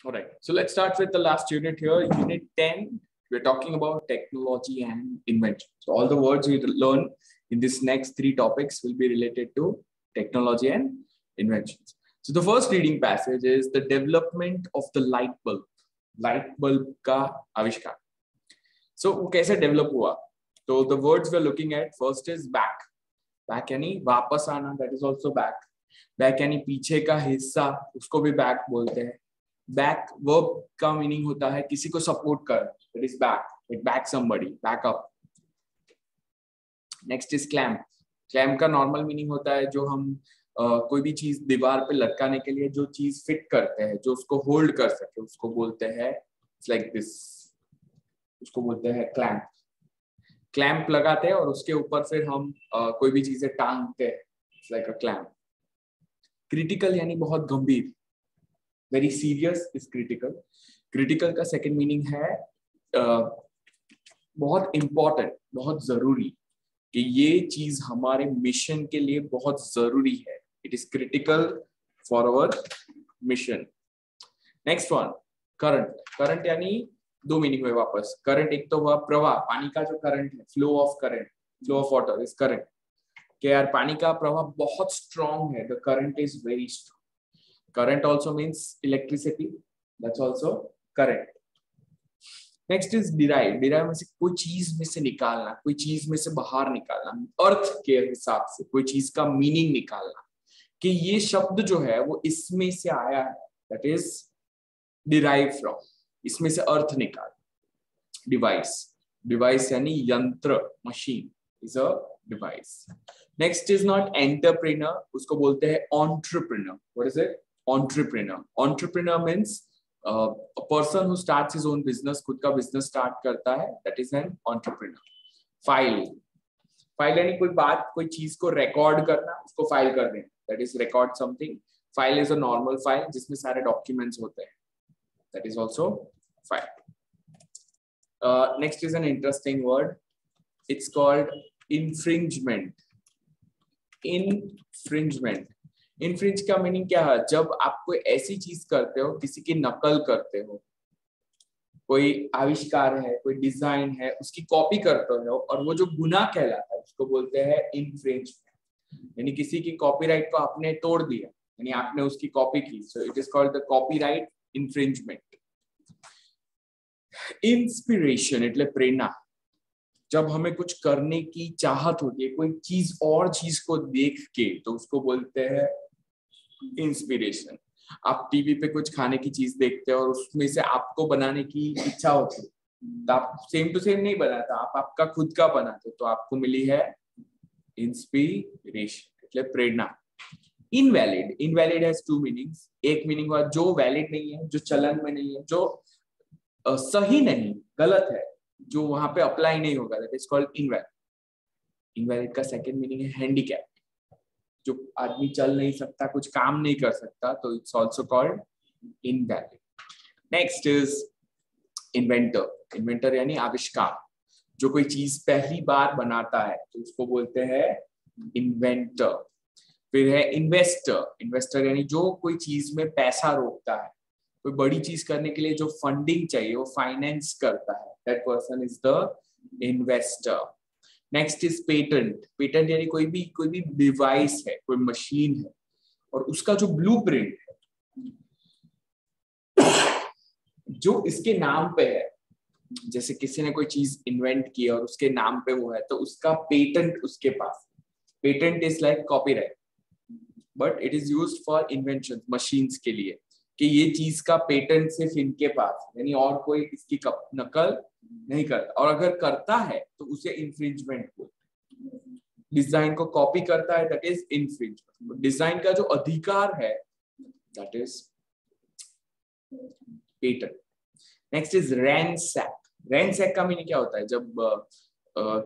All right, so let's start with the last unit here. Unit 10, we're talking about technology and invention. So all the words we learn in this next three topics will be related to technology and inventions. So the first reading passage is the development of the light bulb. Light bulb का आविष्कार. So वो कैसे develop हुआ? So the words we're looking at first is back. Back यानी वापस आना, that is also back. Back यानी पीछे का हिस्सा, उसको भी back बोलते हैं. बैक वर्ब का मीनिंग होता है किसी को सपोर्ट कर, that is back, like back somebody, back up. Next is clamp. Clamp का नॉर्मल मीनिंग होता है जो हम कोई भी चीज दीवार पे लटकाने के लिए जो चीज फिट करते हैं, जो उसको होल्ड कर सके, उसको बोलते हैं इट्स लाइक दिस, उसको बोलते हैं क्लैम्प. क्लैम्प लगाते हैं और उसके ऊपर फिर हम कोई भी चीजें टांगते हैं, it's like a clamp. Critical यानी बहुत गंभीर, very serious is critical. Critical का सेकंड मीनिंग है बहुत इंपॉर्टेंट, बहुत जरूरी, कि ये चीज हमारे मिशन के लिए बहुत जरूरी है. It is critical for our mission. Next one, current. Current यानी दो मीनिंग हुए वापस. करंट एक तो हुआ प्रवाह, पानी का जो करंट है, flow of current, flow of water is current. कि यार पानी का प्रवाह बहुत स्ट्रॉन्ग है, the current is very strong. Current also means electricity. That's also current. Next is derive. Derive में से कोई चीज में से निकालना, कोई चीज में से बाहर निकालना, अर्थ के हिसाब से कोई चीज का मीनिंग निकालना, कि ये शब्द जो है वो इसमें से आया है, that is derive from. इसमें से अर्थ निकाल. Device. Device यानी यंत्र, machine is a device. Next is not entrepreneur, उसको बोलते हैं entrepreneur. What is it? Entrepreneur. Entrepreneur means a person who starts his own business, खुद का business start करता है, that is an entrepreneur. File. File यानी कोई बात, कोई चीज को record करना, उसको file कर देना, that is record something. File is a normal file जिसमें सारे documents होते हैं, that is also file. Next is an interesting word. It's called infringement. Infringement. Infringe का मीनिंग क्या है? जब आप कोई ऐसी चीज करते हो, किसी की नकल करते हो, कोई आविष्कार है, कोई डिजाइन है, उसकी कॉपी करते हो और वो जो गुनाह कहलाता है उसको बोलते हैं इनफ्रिंजमेंट. यानी किसी की कॉपीराइट को आपने तोड़ दिया, यानी आपने उसकी कॉपी की, so it is called the copyright infringement. Inspiration એટલે प्रेरणा. जब हमें कुछ करने की चाहत होती है, कोई चीज और चीज को देख के, तो उसको बोलते हैं इंस्पिरेशन. आप टीवी पे कुछ खाने की चीज देखते हो और उसमें से आपको बनाने की इच्छा होती है, तो आप सेम टू सेम नहीं बनाते, आप आपका खुद का बनाते हो, तो आपको मिली है इंस्पिरेशन એટલે प्रेरणा. Invalid. Invalid has two meanings. एक मीनिंग हुआ जो वैलिड नहीं है, जो चलन में नहीं है, जो सही नहीं, गलत है, जो वहां पे अप्लाई नहीं होगा, that is called invalid. Invalid का सेकंड मीनिंग है हैंडीकैप. जो आदमी चल नहीं सकता, कुछ काम नहीं कर सकता, तो it's also called invalid. Next is inventor. Inventor यानी आविष्कार. जो कोई चीज पहली बार बनाता है तो उसको बोलते हैं इन्वेंटर. फिर है इन्वेस्टर. इन्वेस्टर यानी जो कोई चीज में पैसा रोकता है, कोई बड़ी चीज करने के लिए जो फंडिंग चाहिए वो फाइनेंस करता है, that person is the investor. Next is patent. Patent यानी कोई भी डिवाइस है, कोई मशीन है और उसका जो ब्लूप्रिंट है, जो इसके नाम पे है, जैसे किसी ने कोई चीज इन्वेंट की और उसके नाम पे वो है, तो उसका पेटेंट उसके पास. Patent is like copyright, but it is used for invention, machines के लिए, कि ये चीज का पेटेंट सिर्फ इनके पास, यानी और कोई इसकी नकल नहीं करता, और अगर करता है तो उसे इंफ्रिंजमेंट बोलते हैं. डिजाइन को कॉपी करता है, दैट इज इंफ्रिंजमेंट. डिजाइन का जो अधिकार है, that is patent. Next is ransack. Ransack का मीनिंग क्या होता है? जब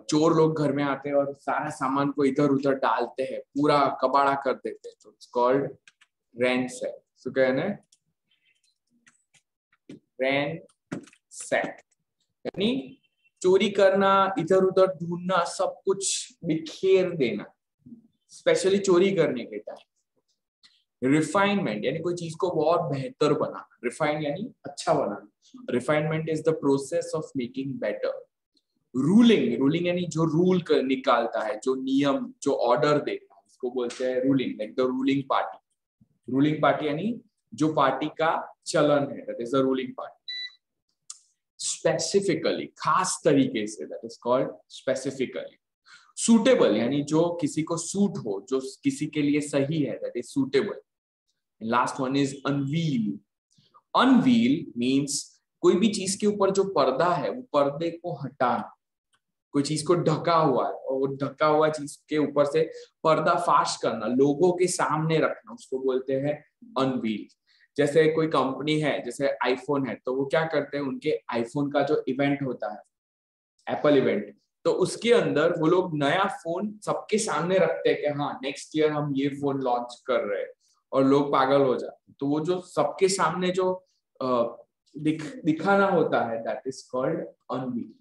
चोर लोग घर में आते हैं और सारा सामान को इधर उधर डालते हैं, पूरा कबाड़ा कर देते हैं, तो इट्स कॉल्ड रैंसैक. सो कहना है रैंसैक यानी चोरी करना, इधर उधर ढूंढना, सब कुछ बिखेर देना, स्पेशली चोरी करने के टाइम. रिफाइनमेंट यानी कोई चीज को बहुत बेहतर बनाना, रिफाइन यानी अच्छा बनाना, refinement is the process of making better. Ruling, ruling यानी जो रूल निकालता है, जो नियम, जो ऑर्डर देता है, इसको बोलते हैं ruling, like the ruling party. Ruling party यानी जो पार्टी का चलन है, that is the ruling party. Specifically, खास तरीके से, that is called specifically. Suitable यानी जो किसी को सूट हो, जो किसी के लिए सही है, that is suitable. Last one is unveil. Unveil means कोई भी चीज के ऊपर जो पर्दा है, वो पर्दे को हटाना। कोई चीज को ढका हुआ है और वो ढका हुआ चीज के ऊपर से पर्दा फाश करना, लोगों के सामने रखना, उसको बोलते हैं अनवील। जैसे कोई कंपनी है, जैसे आईफोन है, तो वो क्या करते हैं, उनके आईफोन का जो इवेंट होता है, एप्पल इवेंट, तो उसके अंदर वो लोग नया फोन सबके सामने रखते हैं कि हाँ नेक्स्ट ईयर हम ये फोन लॉन्च कर रहे हैं, और लोग पागल हो जाते हैं। तो वो जो सबके सामने जो दिखाना होता है, दैट इज कॉल्ड अनवील,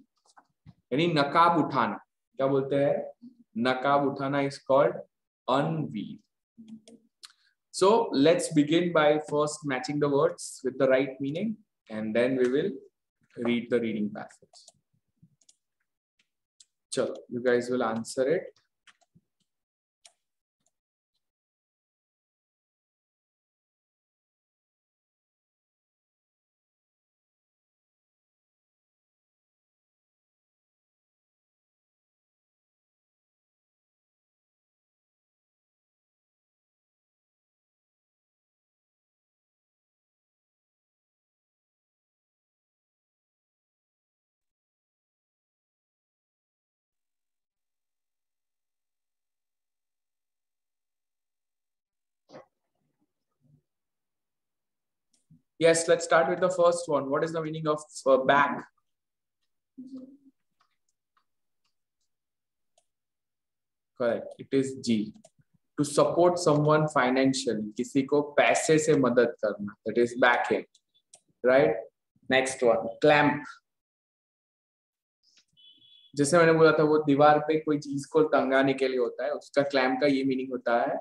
यानी नकाब उठाना। क्या बोलते हैं, नकाब उठाना is called unveil. So let's begin by first matching the words with the right meaning, and then we will read the reading passage. So you guys will answer it. Yes, let's start with the first one. What is the meaning of back? Correct. It is G. To support someone financially. किसी को पैसे से मदद करना. That is backing. Right? Next one. Clamp. जैसे मैंने बोला था, वो दीवार पे कोई चीज को टंगाने के लिए होता है, उसका क्लैम्प का ये मीनिंग होता है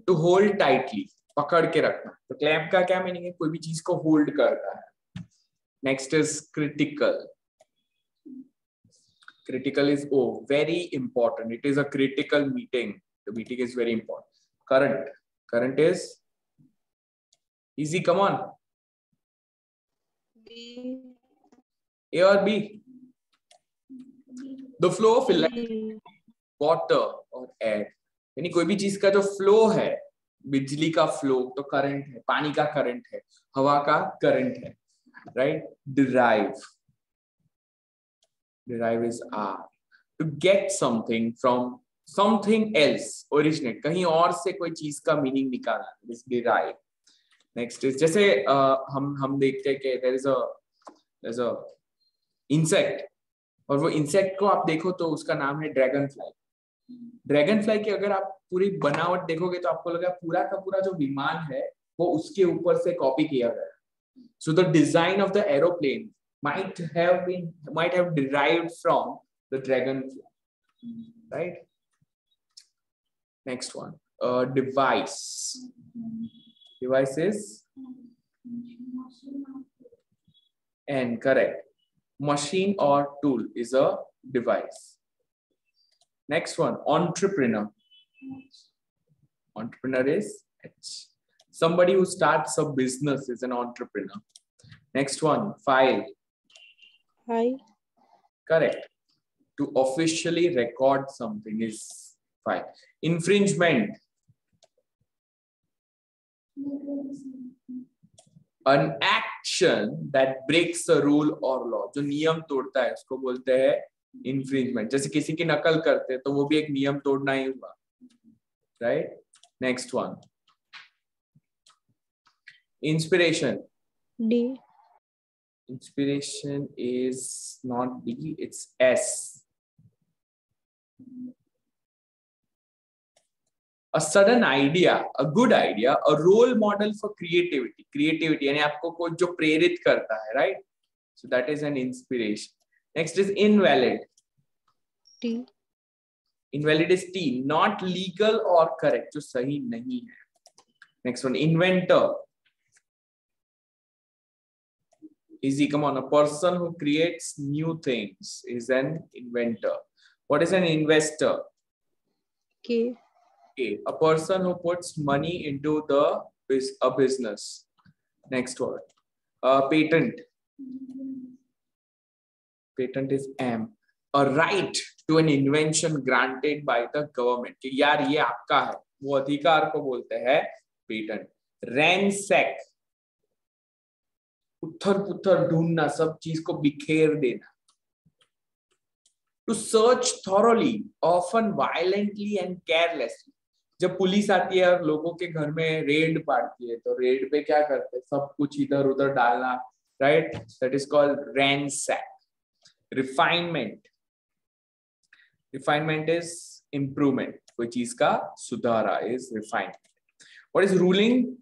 टू होल्ड टाइटली, पकड़ के रखना। तो क्लैम्प का क्या मीनिंग है, कोई भी चीज को होल्ड करता है। Next is critical. Critical is oh very important, it is a critical meeting, the meeting is very important. Current, current is easy, come on, A और B. The flow of electricity, water और air, यानी कोई भी चीज का जो flow है, बिजली का फ्लो तो करंट है, पानी का करंट है, हवा का करंट है, right. Derive, derive is are, to get something from something else, originate, कहीं और से कोई चीज का मीनिंग निकालना, दिस डिराइव। नेक्स्ट इज, जैसे हम देखते हैं कि देयर इज अ इंसेक्ट, और वो इंसेक्ट को आप देखो तो उसका नाम है ड्रैगन फ्लाई। ड्रैगन फ्लाई की अगर आप पूरी बनावट देखोगे तो आपको लगेगा पूरा का पूरा जो विमान है वो उसके ऊपर से कॉपी किया गया। So the design of the aeroplane might have derived from the dragonfly, right? Next one, device. Device is N, correct. Machine or tool is a device. Next one, entrepreneur. Entrepreneur is H. Somebody who starts a business is an entrepreneur. Next one, file. Hi. Correct. To officially record something is file. Infringement. An action that breaks a rule or law. जो नियम तोड़ता है उसको बोलते हैं infringement. जैसे किसी की नकल करते हैं तो वो भी एक नियम तोड़ना ही हुआ, right? Next one, inspiration. D. Inspiration is not D, it's S. A sudden idea, a good idea, a role model for creativity. Creativity यानी आपको कोई जो प्रेरित करता है, right? So that is an inspiration. Next is invalid. T. Invalid is T, not legal or correct, जो सही नहीं है. Next one, inventor. Easy, come on. A person who creates new things is an inventor. What is an investor? K. Okay. A person who puts money into a business. Next one. Patent. Patent is M. A right to an invention granted by the government. कि यार ये आपका है, वो अधिकार को बोलते हैं पेटेंट. Ransack. उथर पुथर ढूंढना, सब चीज को बिखेर देना. To search thoroughly, often violently and carelessly. जब पुलिस आती है और लोगों के घर में रेड पड़ती है, तो रेड पे क्या करते हैं, सब कुछ इधर उधर डालना, right? That is called ransack. Refinement. Refinement is improvement. कोई चीज का सुधारा is refinement. What is ruling?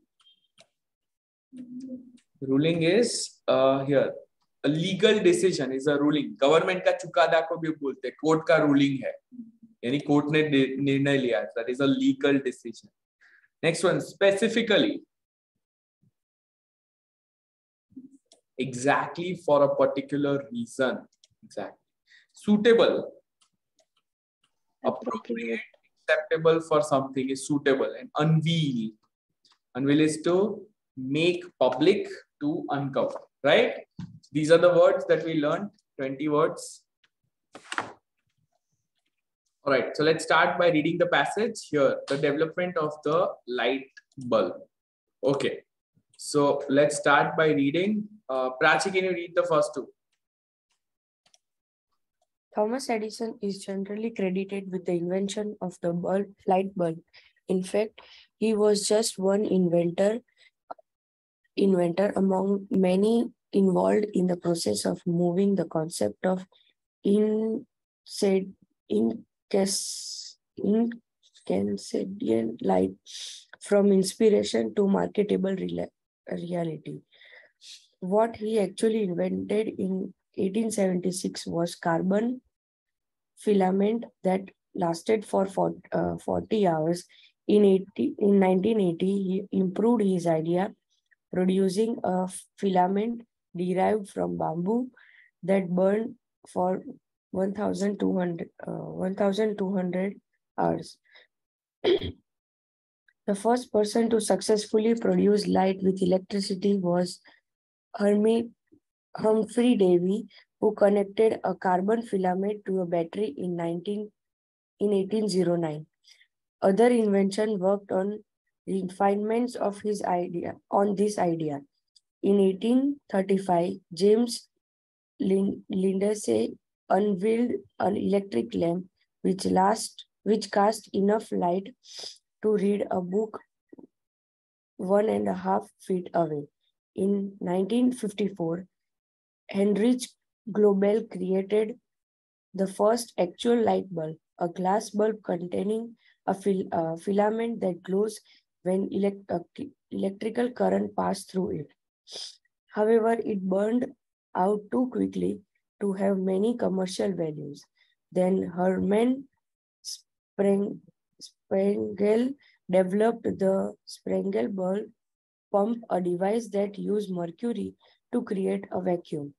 Ruling is here. A legal decision is a ruling. Government का चुकादा को भी बोलते हैं, कोर्ट का ruling है, यानी कोर्ट ने निर्णय लिया. That is a legal decision. Next one, specifically. Exactly for a particular reason. Exactly. Suitable. Appropriate. Acceptable for something is suitable. And unveil. Unveil is to make public, to uncover. Right? These are the words that we learned. 20 words. All right. So let's start by reading the passage here. The development of the light bulb. Okay. So let's start by reading. Prachi, can you read the first two? Thomas Edison is generally credited with the invention of the light bulb. In fact, he was just one inventor among many involved in the process of moving the concept of incandescent light from inspiration to marketable reality. What he actually invented in 1876 was carbon filament that lasted for 40 hours. In 1980, he improved his idea, producing a filament derived from bamboo that burned for 1,200 hours. The first person to successfully produce light with electricity was Humphrey Davy, who connected a carbon filament to a battery in 1809. Other inventions worked on refinements of this idea. In 1835, James Lindsay unveiled an electric lamp which cast enough light to read a book 1.5 feet away. In 1954, Heinrich Globel created the first actual light bulb, a glass bulb containing a filament that glows when electrical current passes through it. However, it burned out too quickly to have many commercial values. Then Hermann Sprengel developed the Sprengel bulb pump, a device that used mercury to create a vacuum.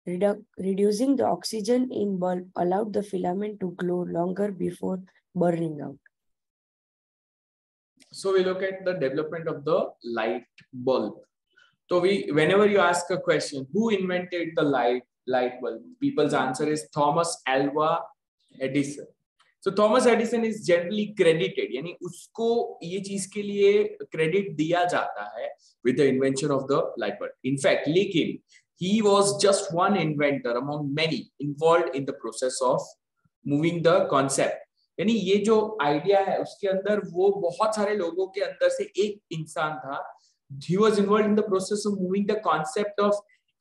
Reducing the oxygen in bulb allowed the filament to glow longer before burning out. So we look at the development of the light bulb. So whenever you ask a question, who invented the light bulb? People's answer is Thomas Alva Edison. So Thomas Edison is generally credited, यानी उसको ये चीज के लिए credit दिया जाता है with the invention of the light bulb. In fact, लेकिन he was just one inventor among many involved in the process of moving the concept. यानी ये जो आइडिया है उसके अंदर वो बहुत सारे लोगों के अंदर से एक इंसान था. He was involved in the process of moving the concept of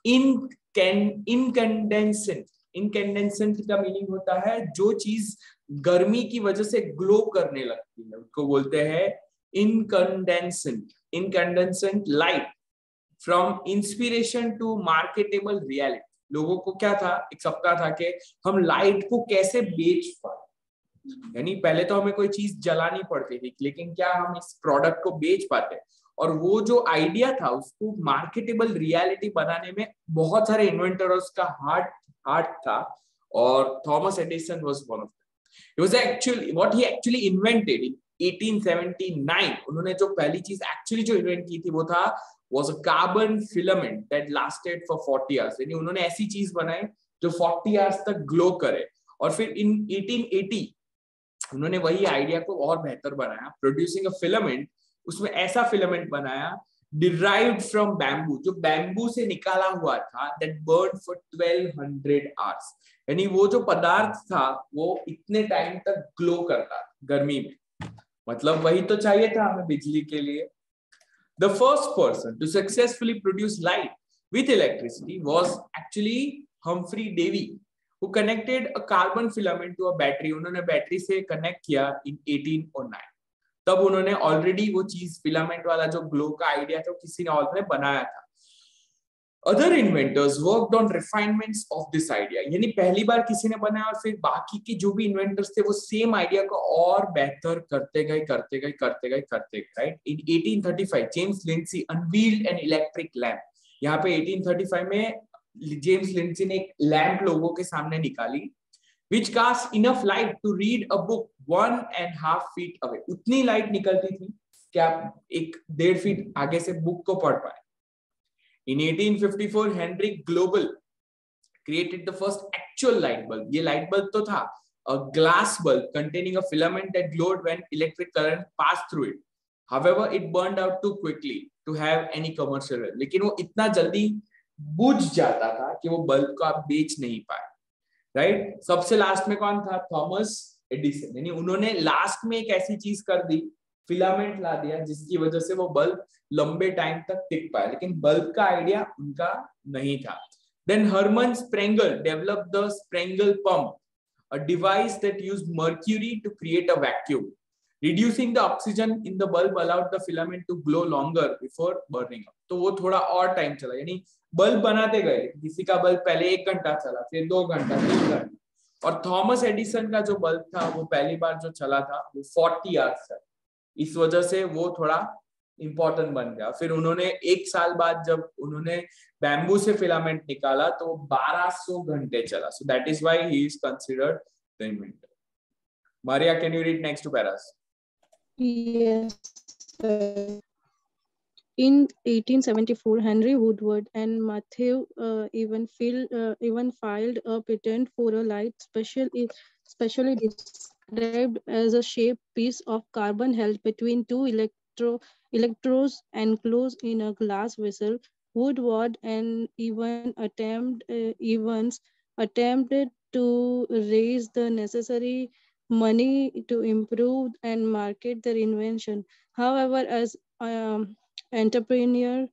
incandescent. Incandescent का मीनिंग होता है जो चीज गर्मी की वजह से ग्लो करने लगती है, उसको बोलते हैं incandescent light from inspiration to marketable reality. लोगों को क्या था, एक सपना था कि हम लाइट को कैसे बेच पाए, यानी पहले तो हमें कोई चीज जलानी पड़ती थी, लेकिन क्या हम इस प्रोडक्ट को बेच पाते? और वो जो आइडिया था उसको मार्केटेबल रियलिटी बनाने में बहुत सारे इन्वेंटर्स का हार्ट था, और Thomas Edison was one of them. It was actually what he actually invented in 1879। उन्होंने जो पहली चीज एक्चुअली जो इन्वेंट की थी वो था was a carbon filament that lasted for 40 hours। यानी उन्होंने ऐसी चीज बनाई जो 40 hours तक ग्लो करे। और फिर इन 1880 उन्होंने वही आइडिया को और बेहतर बनाया, प्रोड्यूसिंग अ फिलामेंट। उसमें ऐसा फिलामेंट बनाया डिराइव्ड फ्रॉम बैम्बू, जो बैम्बू से निकाला हुआ था, दैट बर्न फॉर 1200 आवर्स। यानी वो जो पदार्थ था वो इतने टाइम तक ग्लो करता गर्मी में। मतलब वही तो चाहिए था हमें बिजली के लिए। The first person to successfully produce light with electricity was actually Humphrey Davy, who connected a carbon filament to a battery। उन्होंने बैटरी से कनेक्ट किया in 1809। तब उन्होंने ऑलरेडी वो चीज फिलामेंट वाला जो ग्लो का आइडिया था किसी ने ऑलरेडी बनाया था। Other inventors worked on refinements of this idea। यानी पहली बार किसी ने बनाया और फिर बाकी के जो भी इन्वेंटर्स थे वो सेम आइडिया को और बेहतर करते गए right. In 1835 James Lindsay unveiled an electric lamp. यहाँ पे 1835 में जेम्स लिंडसी ने एक लैंप लोगों के सामने निकाली, which cast enough light to read a book 1.5 feet away। उतनी लाइट निकलती थी कि आप 1.5 फीट आगे से बुक को पढ़ पाए। In 1854, Henry Global created the first actual light bulb। ये light bulb तो था, a glass bulb containing a filament that glowed when electric current passed through it। However, it burned out too quickly to have any commercial value। लेकिन वो इतना जल्दी बुझ जाता था कि वो बल्ब को आप बेच नहीं पाए, राइट। सबसे लास्ट में कौन था? Thomas Edison. यानी उन्होंने लास्ट में एक ऐसी चीज कर दी, फिलामेंट ला दिया, जिसकी वजह से वो बल्ब लंबे टाइम तक टिक पाए, लेकिन बल्ब का आइडिया उनका नहीं था। Then Hermann Sprengel developed the Sprengel pump, a device that used mercury to create a vacuum. Reducing the oxygen in the bulb allowed the filament to glow longer before burning up. तो वो थोड़ा और time चला, यानी bulb बनाते गए। किसी का बल्ब पहले 1 घंटा चला, फिर 2 घंटा, 3 घंटा। और थॉमस एडिसन का जो बल्ब था वो पहली बार जो चला था वो 40 आवर्स था। इस वजह से वो थोड़ा इंपॉर्टेंट बन गया। फिर उन्होंने 1 साल बाद जब उन्होंने बैम्बू से फिलामेंट निकाला तो 1200 घंटे चला। So that is why he is considered the inventor. Maria, can you read next 2 paras? Yes, sir. In 1874, Henry Woodward and Matthew even filed a patent for a light specially described as a shaped piece of carbon held between two electrodes enclosed in a glass vessel. Woodward and Evans attempted to raise the necessary money to improve and market their invention. However, as entrepreneur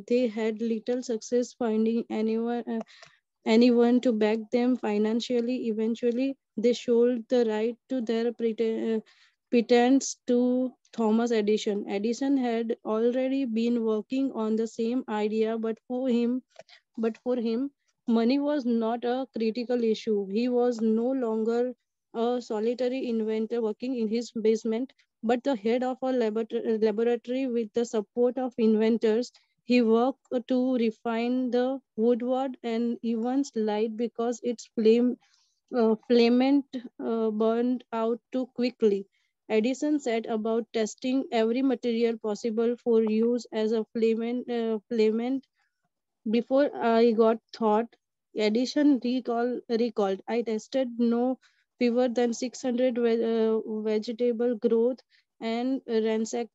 they had little success finding anyone to back them financially. Eventually they sold the right to their patents to Thomas Edison. Edison had already been working on the same idea, but for him money was not a critical issue. He was no longer a solitary inventor working in his basement, but the head of a laboratory with the support of inventors. He worked to refine the Woodward and Evans light because its filament burned out too quickly. Edison set about testing every material possible for use as a filament. Before I got thought, Edison recalled, I tested no fewer than 600 vegetable growth and ransacked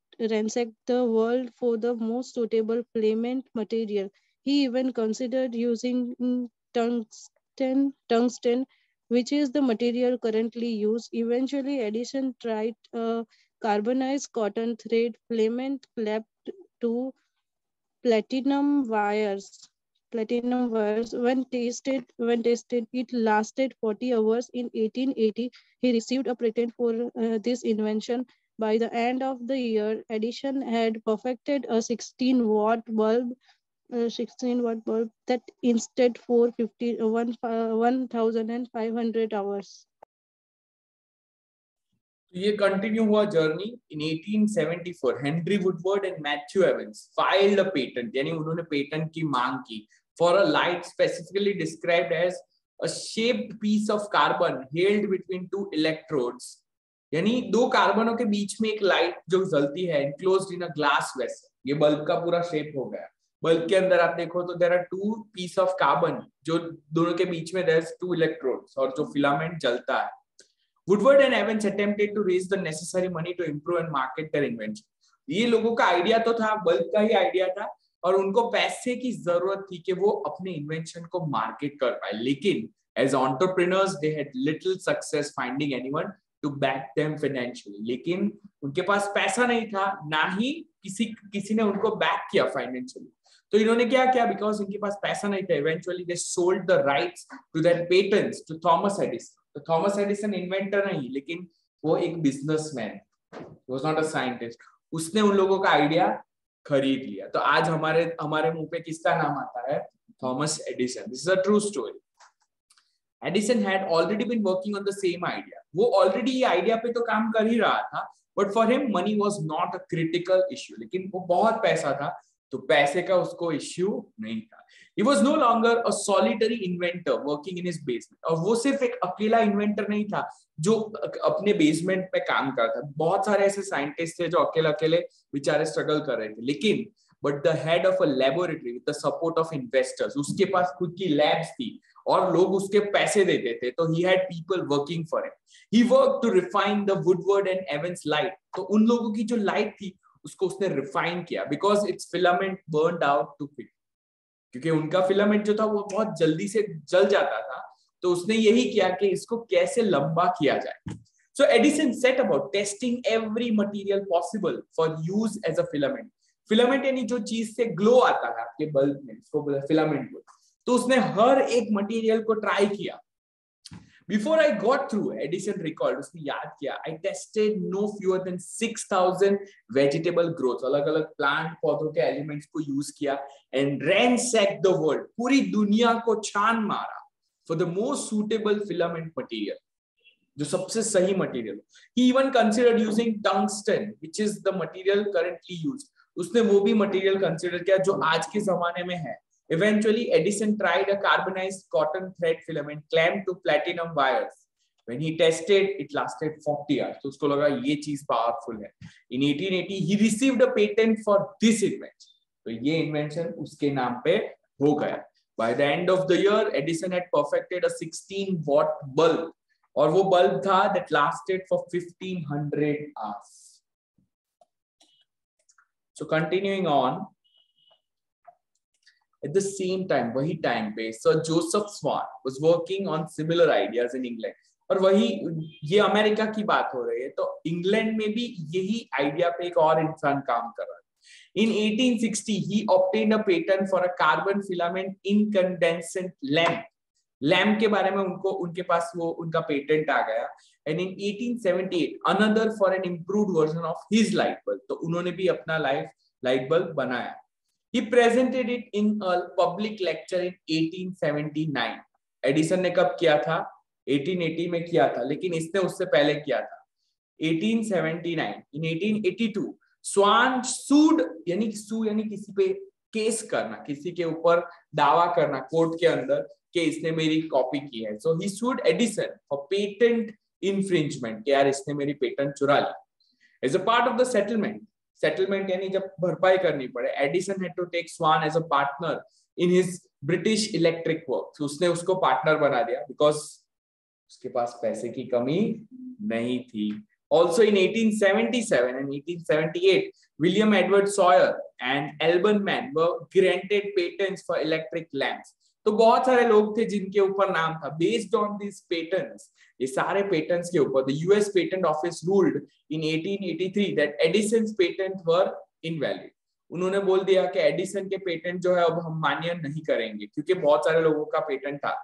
the world for the most suitable filament material. He even considered using tungsten, which is the material currently used. Eventually, Edison tried carbonized cotton thread filament clapped to platinum wires. When tested, it lasted 40 hours. In 1880, he received a patent for this invention. By the end of the year, Edison had perfected a 16-watt bulb 16 watt bulb that instead 1500 hours. तो ये continue हुआ journey. In 1874 Henry Woodward and Matthew Evans filed a patent, यानी उन्होंने patent की मांग की for a light specifically described as a shaped piece of carbon held between two electrodes, यानी दो कार्बनों के बीच में एक लाइट जो जलती है enclosed in a glass vessel. ये बल्ब का पूरा शेप हो गया। बल्ब के अंदर आप देखो तो there are two piece of carbon, जो दोनों के बीच में देयर इज टू इलेक्ट्रोड्स, और जो फिलामेंट जलता है। Woodward and Evans attempted to raise the necessary money to improve and market their invention. ये लोगों का आइडिया तो था, बल्ब का ही आइडिया था, और उनको पैसे की जरूरत थी कि वो अपने इन्वेंशन को मार्केट कर पाए। लेकिन as entrepreneurs they had little success finding anyone to back them financially. लेकिन उनके पास पैसा नहीं था, ना ही किसी ने उनको बैक किया फाइनेंशियली। तो इन्होंने क्या किया, बिकॉज इनके पास पैसा नहीं था, eventually they sold the rights to their patents to Thomas Edison. तो थॉमस एडिसन इन्वेंटर नहीं, लेकिन वो एक businessman, was not a scientist. उसने उन लोगों का आइडिया खरीद लिया। तो आज हमारे मुंह पे किसका नाम आता है? Thomas Edison. This is a true story. Edison had already been working on the same idea. वो ऑलरेडी ये आइडिया पे तो काम कर ही रहा था, but for him money was not a critical issue. लेकिन वो बहुत पैसा था, तो पैसे का उसको इश्यू नहीं था। He was no longer a solitary inventor working in his basement. और वो सिर्फ एक अकेला इन्वेंटर नहीं था जो अपने बेसमेंट पे काम करता था। बहुत सारे ऐसे साइंटिस्ट थे जो अकेले बेचारे स्ट्रगल कर रहे थे, लेकिन but the head of a laboratory with the support of investors, उसके पास खुद की लैब्स थी और लोग उसके पैसे देते थे, तो he had people working for him. He worked to refine the Woodward and Evans light. तो उन लोगों की जो लाइट थी उसको उसने रिफाइन किया, because its filament burned out too quick, क्योंकि उनका फिलामेंट जो था वो बहुत जल्दी से जल जाता था। तो उसने यही किया कि इसको कैसे लंबा किया जाए। So Edison set about testing every material possible for use as a filament. Filament यानी जो चीज से ग्लो आता है आपके बल्ब में, इसको बोला फिलामेंट को। तो उसने हर एक मटेरियल को ट्राई किया। Before I got through, Edison recalled, उसने याद किया, I tested no fewer than 6,000 vegetable growths, अलग-अलग प्लांट पौधों के एलिमेंट्स को यूज किया, and ransacked the world, पूरी दुनिया को छान मारा for the most suitable filament material, जो सबसे सही material. He even considered using tungsten, which is the material currently used. उसने वो भी मटेरियल कंसिडर किया जो आज के जमाने में है। Eventually, Edison tried a carbonized cotton thread filament clamped to platinum wires. When he tested, it lasted 40 hours. तो उसको लगा ये चीज पावरफुल है। In 1880, he received a patent for this invention. तो ये इन्वेंशन उसके नाम पे हो गया। By the end of the year, Edison had perfected a 16-watt bulb, और वो बल्ब था that lasted for 1500 hours. So continuing on, at the same time, वही टाइम पे Sir Joseph Swan was working on similar ideas in England. और वही, ये America की बात हो रही है, तो इंग्लैंड में भी यही आइडिया पे एक और इंसान काम कर रहा है। In 1860, he obtained a patent for a carbon filament incandescent lamp. Lamp के बारे में उनके पास वो उनका पेटेंट आ गया। And in 1878, another for an improved version of his light bulb. तो उन्होंने भी अपना लाइट बल्ब बनाया। He presented it in a public lecture in 1879. Edison ने कब किया था? 1880 में किया था, लेकिन इसने उससे पहले किया था 1879। In 1882, Swan sued, यानी किसी पे केस करना, किसी के ऊपर दावा करना कोर्ट के अंदर कि इसने मेरी कॉपी की है। So he sued Edison for patent infringement, कि यार इसने मेरी पेटेंट चुरा ली। As a part of the settlement यानी जब भरपाई करनी पड़े, Edison had to take Swan as a partner in his British electric works. उसने उसको पार्टनर बना दिया because उसके पास पैसे की कमी नहीं थी। Also in 1877 and 1878, William Edward Sawyer and Alban Man were granted patents for electric lamps. तो बहुत सारे लोग थे जिनके ऊपर नाम था। बेस्ड ऑन दिस पेटेंट्स, ये सारे पेटेंट्स के ऊपर, the US patent office ruled in 1883 that Edison's patent were invalid. उन्होंने बोल दिया कि एडिसन के पेटेंट जो है अब हम मान्य नहीं करेंगे, क्योंकि बहुत सारे लोगों का पेटेंट था।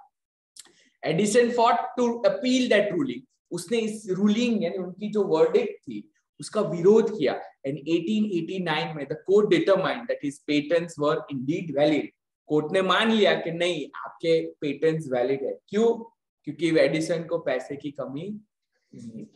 Edison fought to appeal that ruling. उसने इस रूलिंग यानी उनकी जो वर्डिक्ट थी उसका विरोध किया। एंड 1889 में the court determined that his patents were Indeed valid. Court ने मान लिया कि नहीं, आपके पेटेंट्स वैलिड है। क्यों? क्योंकि एडिसन को पैसे की कमी नहीं।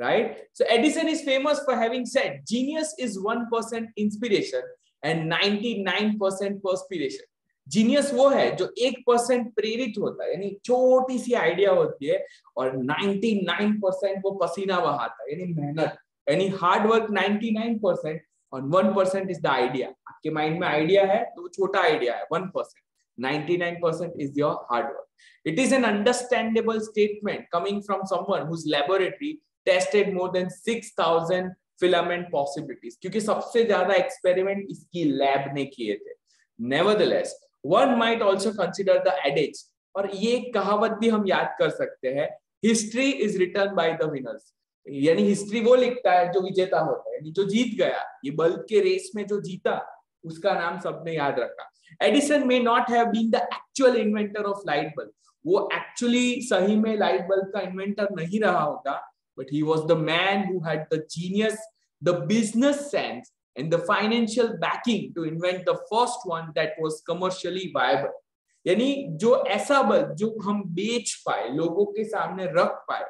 Right? So Edison is famous for having said, genius is 1% inspiration and 99% perspiration. Genius वो है जो 1% प्रेरित होता है, यानी छोटी सी आइडिया होती है, और 99% वो पसीना बहाता है, यानी मेहनत, यानी हार्ड वर्क 99% और 1% इज द आइडिया। आपके माइंड में आइडिया है तो वो छोटा आइडिया है 1%, 99% is your hard work. It is an understandable statement coming from someone whose laboratory tested more than 6,000 filament possibilities, क्योंकि सबसे ज्यादा एक्सपेरिमेंट इसकी लैब ने किए थे। Nevertheless, one might also consider the adage, और ये कहावत भी हम याद कर सकते हैं, history is written by the winners, यानी हिस्ट्री वो लिखता है जो विजेता होता है, यानी जो जीत गया। ये बल्ब के रेस में जो जीता उसका नाम सबने याद रखा। Edison may not have been the actual inventor of light bulb, वो एक्चुअली सही में लाइट बल्ब का इन्वेंटर नहीं रहा होगा, but he was the man who had the genius, the business sense and the financial backing to invent the first one that was commercially viable. यानी जो ऐसा बल्ब जो हम बेच पाए, लोगों के सामने रख पाए,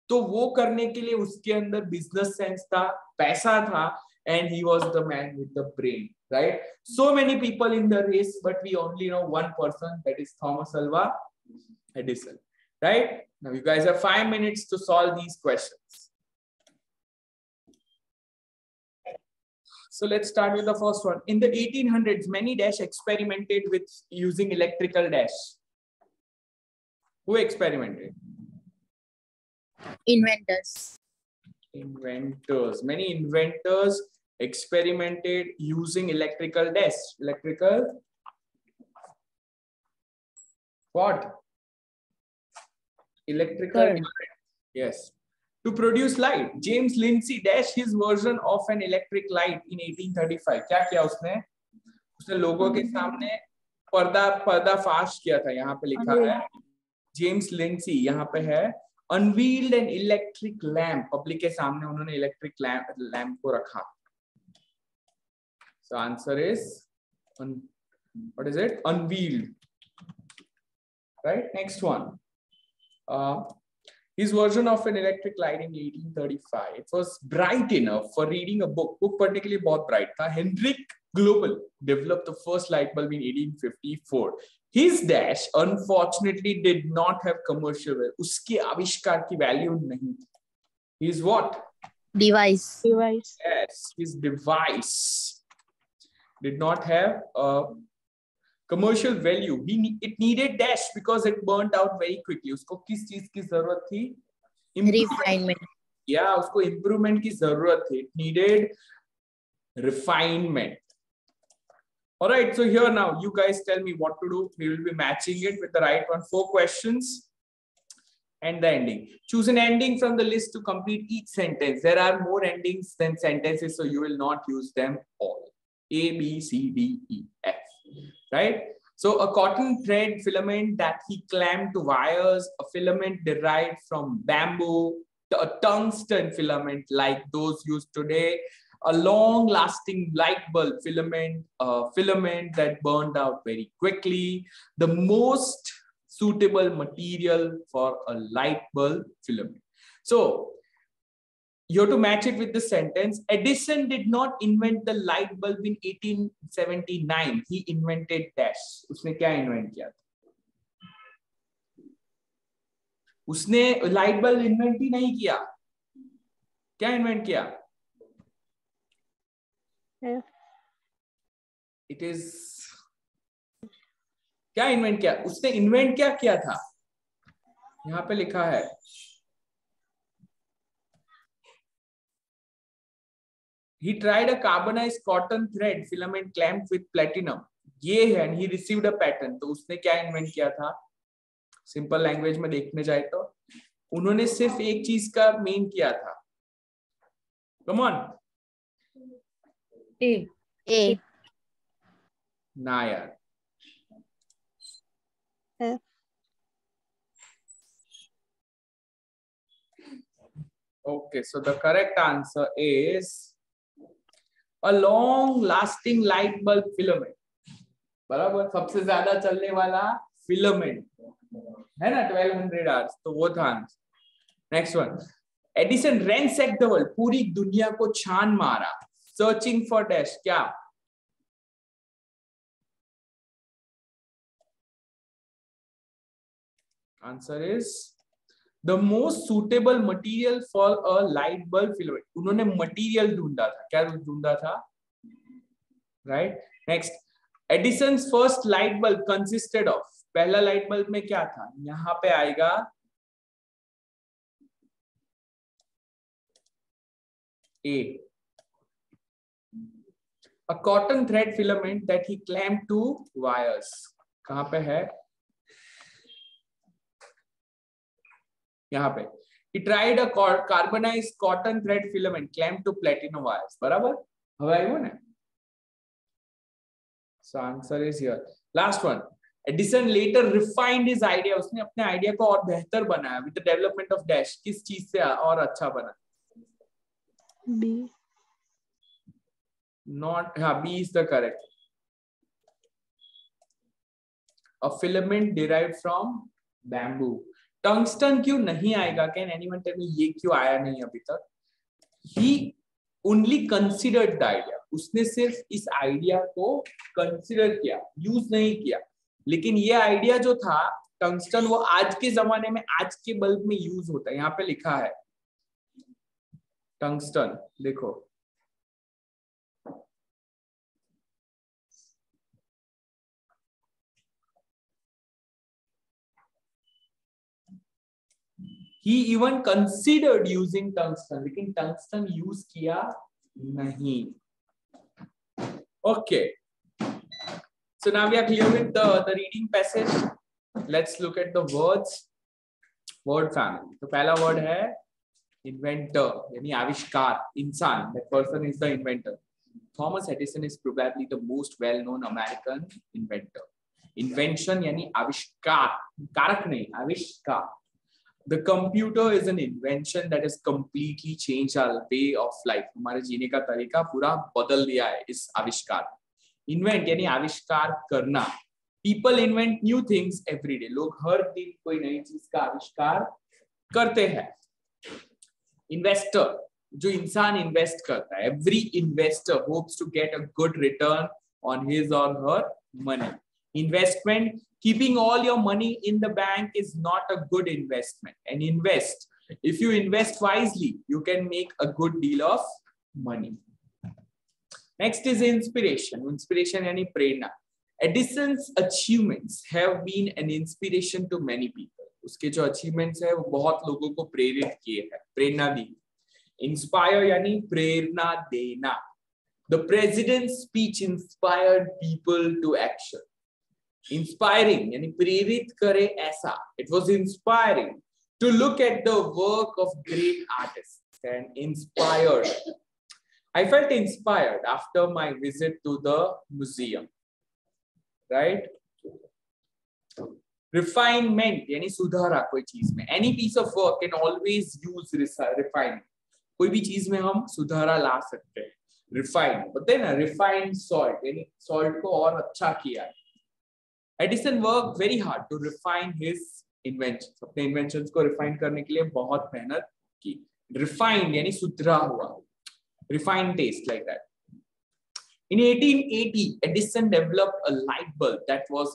तो वो करने के लिए उसके अंदर बिजनेस सेंस था, पैसा था, and he was the man with the brain, right? So many people in the race, but we only know one person, that is Thomas Alva Edison, right? Now you guys have 5 minutes to solve these questions. So let's start with the first one. In the 1800s, many dash experimented with using electrical dash. Who experimented? Inventors. Inventors. Many inventors experimented using electrical dash. Electrical what? Electrical current. Yes. To produce light, James Lindsay dashed his version of an electric light in 1835. क्या किया उसने? उसने लोगों के सामने पर्दाफाश किया था। यहाँ पे लिखा है जेम्स लिंडसी, यहाँ पे है unveiled an electric lamp. Public के सामने उन्होंने इलेक्ट्रिक लैम्प को रखा। So answer is what is it? Unveiled. Right? Next one. His version of an electric light in 1835. It was bright enough for reading a book. Book particularly बहुत bright था. Hendrik Global developed the first light bulb in 1854. His dash unfortunately did not have commercial value. उसके आविष्कार की value नहीं थी. His what? Device. Yes, his device did not have a commercial value. It needed dash because it burnt out very quickly. उसको किस चीज की जरूरत थी? Refinement. Yeah, उसको improvement की जरूरत थी. It needed refinement. All right, so here now you guys tell me what to do. We will be matching it with the right one. 4 questions and the ending. Choose an ending from the list to complete each sentence. There are more endings than sentences, so you will not use them all. A, B, C, D, E, F. Right? So a cotton thread filament that he clamped to wires, a filament derived from bamboo, a tungsten filament like those used today, a long-lasting light bulb filament, a filament that burned out very quickly, the most suitable material for a light bulb filament. So you have to match it with the sentence. Edison did not invent the light bulb in 1879. He invented dash. उसने क्या invent किया था? उसने light bulb invent ही नहीं किया. क्या invent किया? It is क्या invent किया? उसने invent क्या किया था? यहाँ पे लिखा है. He tried a carbonized cotton thread filament clamped with platinum. ये है, and he received a patent. तो उसने क्या इन्वेंट किया था? सिंपल लैंग्वेज में देखने जाए तो उन्होंने सिर्फ एक चीज का मेन किया था. Come on. A. ना यार. Okay, so the correct answer is a long lasting light bulb filament. बराबर, सबसे ज्यादा चलने वाला फिलामेंट है ना 1200 आवर्स, तो वो था answer. Next one, Edison ransack the world, पूरी दुनिया को छान मारा, सर्चिंग फॉर डैश, क्या? Answer is the most suitable material for a light bulb filament. उन्होंने मटेरियल ढूंढा था, क्या ढूंढा था? Right. Next, Edison's first light bulb consisted of, पहला लाइट बल्ब में क्या था? यहां पे आएगा ए, a cotton thread filament that he clamped to wires। कहां पे है? यहां पे। He tried a carbonized cotton thread filament clamped to platinum wires। बराबर, अब आएगा ना? So answer is here. Last one, Edison later refined his idea। उसने अपने आइडिया को और बेहतर बनाया with the development of dash। किस चीज से और अच्छा बना? B। Not, हाँ, B is the correct। A filament derived from bamboo। Tungsten क्यों नहीं आएगा? कैन एनीवन टेल मी ये क्यों आया नहीं अभी तक? He only considered the idea। उसने सिर्फ इस आइडिया को कंसिडर किया, यूज नहीं किया। लेकिन ये आइडिया जो था टंगस्टन, वो आज के जमाने में आज के बल्ब में यूज होता है। यहाँ पे लिखा है टंगस्टन, देखो he even considered using tungsten, लेकिन टंगस्टन यूज किया नहीं। Okay, so now we are clear with the reading passage। Let's look at the words, word family। तो पहला वर्ड है inventor, यानी आविष्कार, इंसान। That person is the inventor। Thomas Edison is probably the most well-known American inventor। Invention यानी आविष्कार, कारक नहीं, आविष्कार। The computer is an invention that has completely changed our way of life। हमारे जीने का तरीका पूरा बदल दिया है इस आविष्कार। Invent यानी आविष्कार करना। People invent new things every day। लोग हर दिन कोई नई चीज का आविष्कार करते हैं। Investor, जो इंसान इन्वेस्ट करता है। Every investor hopes to get a good return on his or her money। Investment, keeping all your money in the bank is not a good investment। And invest, if you invest wisely, you can make a good deal of money। Next is inspiration। Inspiration यानी प्रेरणा। Edison's achievements have been an inspiration to many people। उसके जो achievements है वो बहुत लोगों को प्रेरित किए हैं, प्रेरणा दी। Inspire यानी प्रेरणा देना। The president's speech inspired people to action। Inspiring यानी प्रेरित करे ऐसा। It was inspiring to look at the work of great artists and inspired। I felt inspired after my visit to the museum। Right? Refinement यानी सुधारा कोई चीज में। Any piece of work can always use refinement। कोई भी चीज में हम सुधारा ला सकते हैं। Refined, but then refined salt यानी salt को और अच्छा किया है। Edison worked very hard to refine his inventions। अपने inventions को refine करने के लिए बहुत मेहनत की। Refined यानी सुधरा हुआ, refined taste like that। In 1880, Edison developed a light bulb that was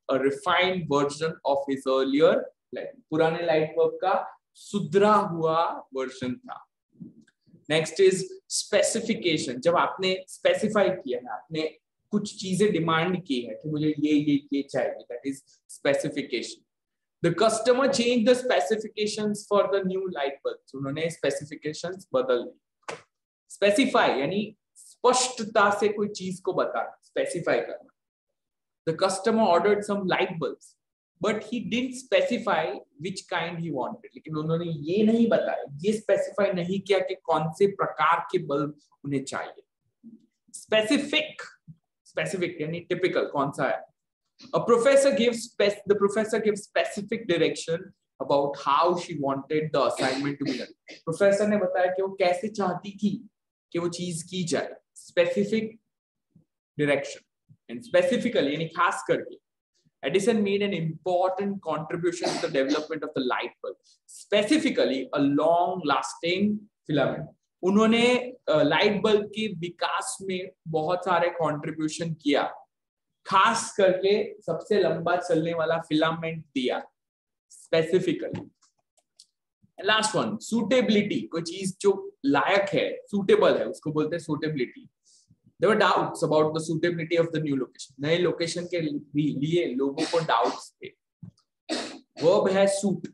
a refined version of his earlier light। पुराने light bulb का सुधरा हुआ version था। Next is specification। जब आपने specify किया है, आपने कुछ चीजें डिमांड की है कि मुझे ये चाहिए, that is specification। The customer changed the specifications for the new light bulbs। उन्होंने specifications बदल दी। Specify यानी स्पष्टता से कोई चीज को बताना, specify करना। The customer ordered some light bulbs, but he didn't specify which kind he wanted। लेकिन उन्होंने ये नहीं बताया, ये specify नहीं किया कि कौन से प्रकार के बल्ब उन्हें चाहिए। Specific यानी typical, कौन सा है? The professor gives specific direction about how she wanted the assignment to be done. Professor ने बताया कि वो कैसे चाहती थी कि वो चीज की जाए, specific direction, and specifically यानी खास करके Edison made an important contribution to the development of the light bulb, specifically a long-lasting filament. उन्होंने लाइट बल्ब के विकास में बहुत सारे कंट्रीब्यूशन किया, खास करके सबसे लंबा चलने वाला फिलामेंट दिया स्पेसिफिकली. Last one, suitability. कोई चीज जो लायक है, सूटेबल है, उसको बोलते हैं suitability. There were doubts about the suitability of the new location. नए लोकेशन के लिए लोगों को डाउट्स थे. वर्ब है suit,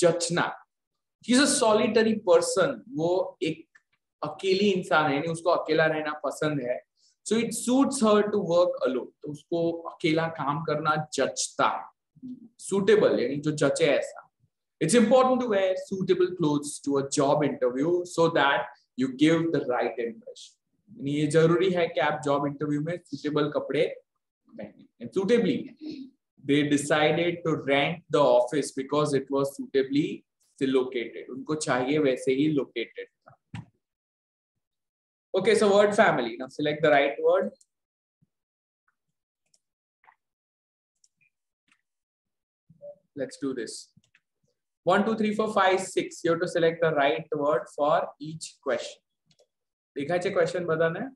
जचना. He is a solitary person. वो एक अकेली इंसान है, यानी उसको अकेला रहना पसंद है. So it suits her to work alone. तो उसको अकेला काम करना जचता है. Suitable यानी जो जचे ऐसा. It's important to wear suitable clothes to a job interview so that you give the right impression. ये जरूरी है कि आप जॉब इंटरव्यू में सूटेबल कपड़े पहने. Suitably, they decided to rent the office because it was suitably located. उनको चाहिए वैसे ही located था. Okay, so word family. Now select the right word. Let's do this. 1, 2, 3, 4, 5, 6. You have to select the right word for each question. देखा है question बताना है.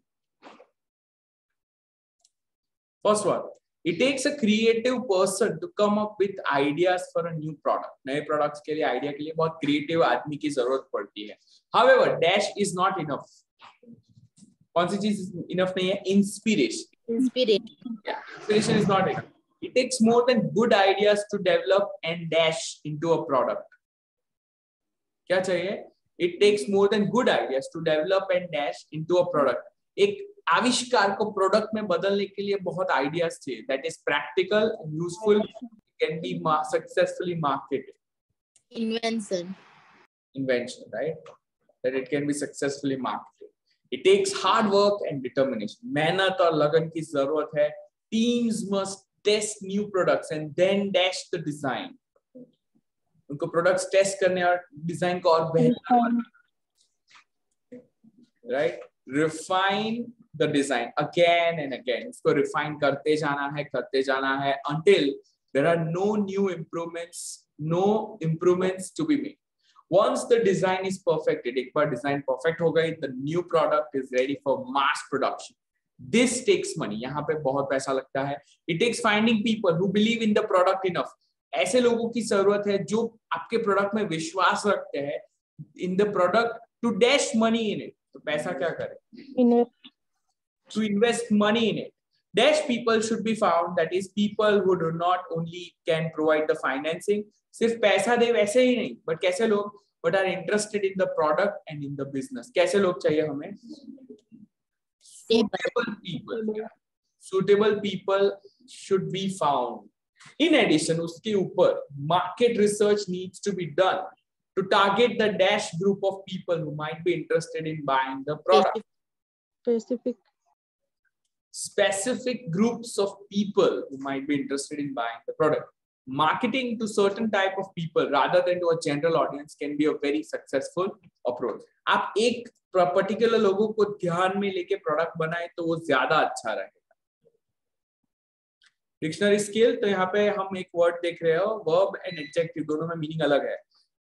First one, it takes a creative person to come up with ideas for a new product. नए products के लिए idea के लिए बहुत creative आदमी की जरूरत पड़ती है. However, dash is not enough. कौन सी चीज enough नहीं है? Inspiration. Yeah, inspiration is not enough. It takes more than good ideas to develop and dash into a product. क्या चाहिए? It takes more than good ideas to develop and dash into a product. एक आविष्कार को product में बदलने के लिए बहुत आइडियाज चाहिए. That is practical and useful, can be successfully marketed. Invention, right? That it can be successfully marketed. It takes hard work and determination. मेहनत और लगन की जरूरत है. Teams must test new products and then dash the design. उनको products test करने और design को और बेहतर, right. Refine the design again and again. इसको रिफाइन करते जाना है until there are no new improvements to be made. Once the design is perfected, एक बार डिजाइन परफेक्ट हो गई, the new product is ready for mass production. This takes money. यहाँ पे बहुत पैसा लगता है. It takes finding people who believe in the product enough. ऐसे लोगों की जरूरत है जो आपके प्रोडक्ट में विश्वास रखते हैं, in the product, to dash money in it. तो पैसा क्या करें? To invest money in it. Dash people should be found, that is people who do not only can provide the financing, सिर्फ पैसा दे वैसे ही नहीं, but कैसे लोग, but are interested in the product and in the business. कैसे लोग चाहिए हमें? Suitable people. Suitable people should be found. In addition, उसके ऊपर market research needs to be done to target the dash group of people who might be interested in buying the product. Specific groups of people who might be interested in buying the product. Marketing to certain type of people rather than to a general audience can be a very successful approach. आप एक particular लोगों को ध्यान में लेके product बनाए तो वो ज्यादा अच्छा रहेगा. Dictionary skill. तो यहाँ पे हम एक वर्ड देख रहे हो, वर्ब एंड एडजेक्टिव, दोनों में मीनिंग अलग है.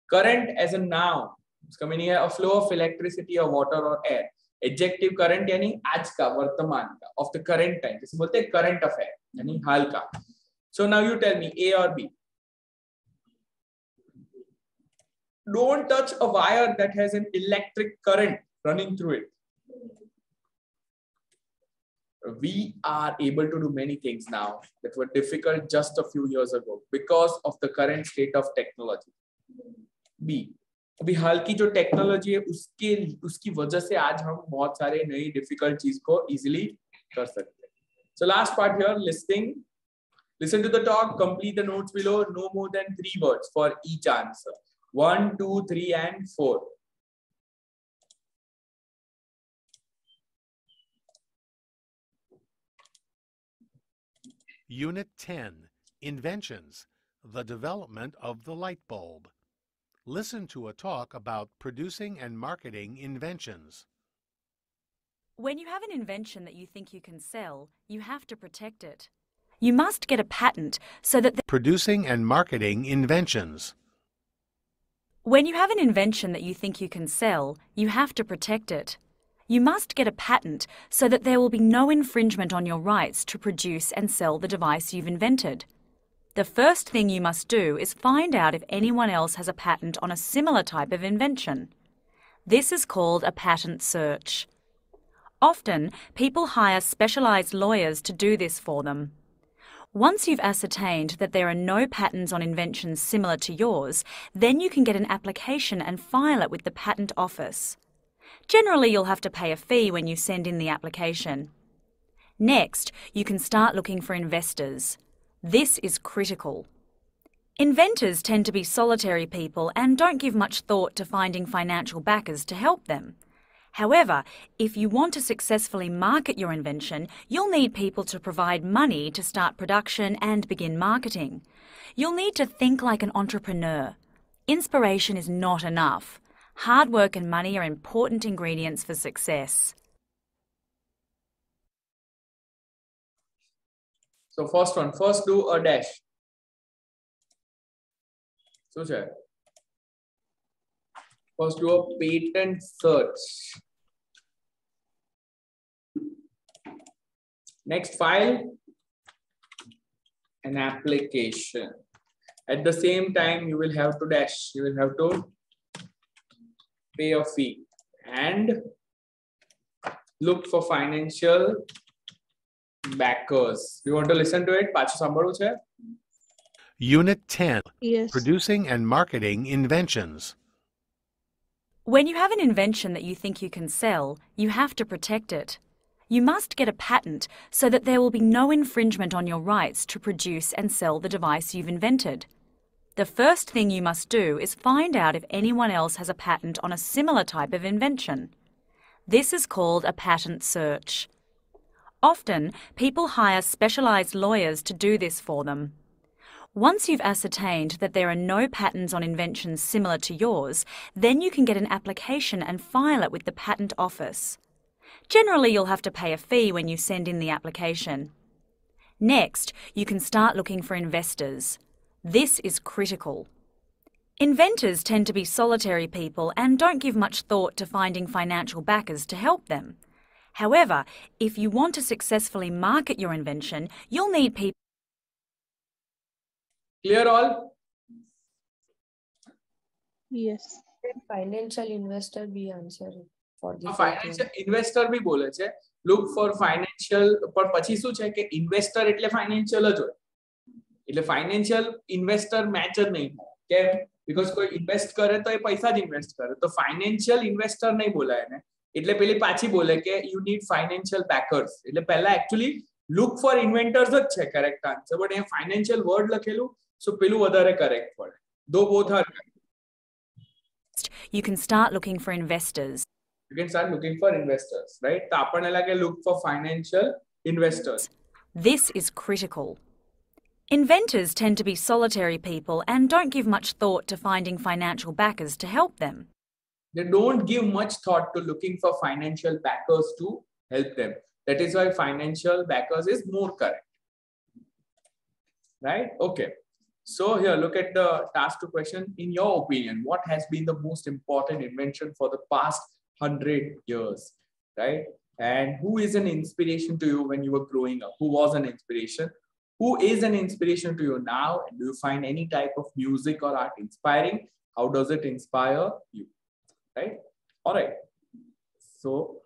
करंट एज अ नाउन, उसका मीनिंग है अ फ्लो ऑफ इलेक्ट्रिसिटी और वाटर और एयर. एडजेक्टिव करंट यानी आज का, वर्तमान का, ऑफ द करंट टाइम, जैसे बोलते हैं करंट अफेयर यानी हाल का. So now you tell me, A और B. Don't touch a wire that has an electric current running through it. We are able to do many things now that were difficult just a few years ago because of the current state of technology. B, अभी हाल की जो technology है उसकी वजह से आज हम बहुत सारे नई डिफिकल्ट चीज को इजीली कर सकते हैं. So last part here, listening. Listen to the talk, complete the notes below, no more than 3 words for each answer. 1, 2, 3 and 4. Unit 10, Inventions, The development of the light bulb. Listen to a talk about producing and marketing inventions. When you have an invention that you think you can sell, you have to protect it. You must get a patent so that Producing and marketing inventions. When you have an invention that you think you can sell, you have to protect it. You must get a patent so that there will be no infringement on your rights to produce and sell the device you've invented. The first thing you must do is find out if anyone else has a patent on a similar type of invention. This is called a patent search. Often, people hire specialised lawyers to do this for them. Once you've ascertained that there are no patents on inventions similar to yours, then you can get an application and file it with the Patent Office. Generally, you'll have to pay a fee when you send in the application. Next, you can start looking for investors. This is critical. Inventors tend to be solitary people and don't give much thought to finding financial backers to help them. However, if you want to successfully market your invention, you'll need people to provide money to start production and begin marketing. You'll need to think like an entrepreneur. Inspiration is not enough. Hard work and money are important ingredients for success. So first one, first do a dash. So first do a patent search. Next, file an application. At the same time, you will have to dash. You will have to pay a fee and look for financial backers. You want to listen to it? Pachu sambalu che? Unit 10. Yes. Producing and marketing inventions. When you have an invention that you think you can sell, you have to protect it. You must get a patent so that there will be no infringement on your rights to produce and sell the device you've invented. The first thing you must do is find out if anyone else has a patent on a similar type of invention. This is called a patent search. Often, people hire specialised lawyers to do this for them. Once you've ascertained that there are no patents on inventions similar to yours, then you can get an application and file it with the Patent Office. Generally, you'll have to pay a fee when you send in the application. Next, you can start looking for investors. This is critical. Inventors tend to be solitary people and don't give much thought to finding financial backers to help them. However, if you want to successfully market your invention, you'll need people. Clear all? Yes. Financial investor be answer for the Financial investor भी बोले છે. Look for financial, પણ પછી શું છે કે investor એટલે financial જ હોય. એટલે financial investor match જ નહીં થાય. કેમ? Because કોઈ invest કરે તો એ પૈસા જ invest કરે. તો financial investor નહીં બોલાય એને. એટલે પેલી પાછી બોલે કે you need financial backers. એટલે પહેલા actually look for inventors જ છે correct answer. But અહીંયા financial word લખેલું, so પેલું વધારે correct પડે. Though both are correct. You can start looking for investors. You can start looking for investors, right? તો આપણને લાગે look for financial investors. This is critical. Inventors tend to be solitary people and don't give much thought to finding financial backers to help them. They don't give much thought to looking for financial backers to help them. That is why financial backers is more correct. Right? Okay. So here, look at the task 2 question. In your opinion, what has been the most important invention for the past 100 years? Right? And who is an inspiration to you when you were growing up? Who was an inspiration? Who is an inspiration to you now? And do you find any type of music or art inspiring? How does it inspire you? Right? All right. So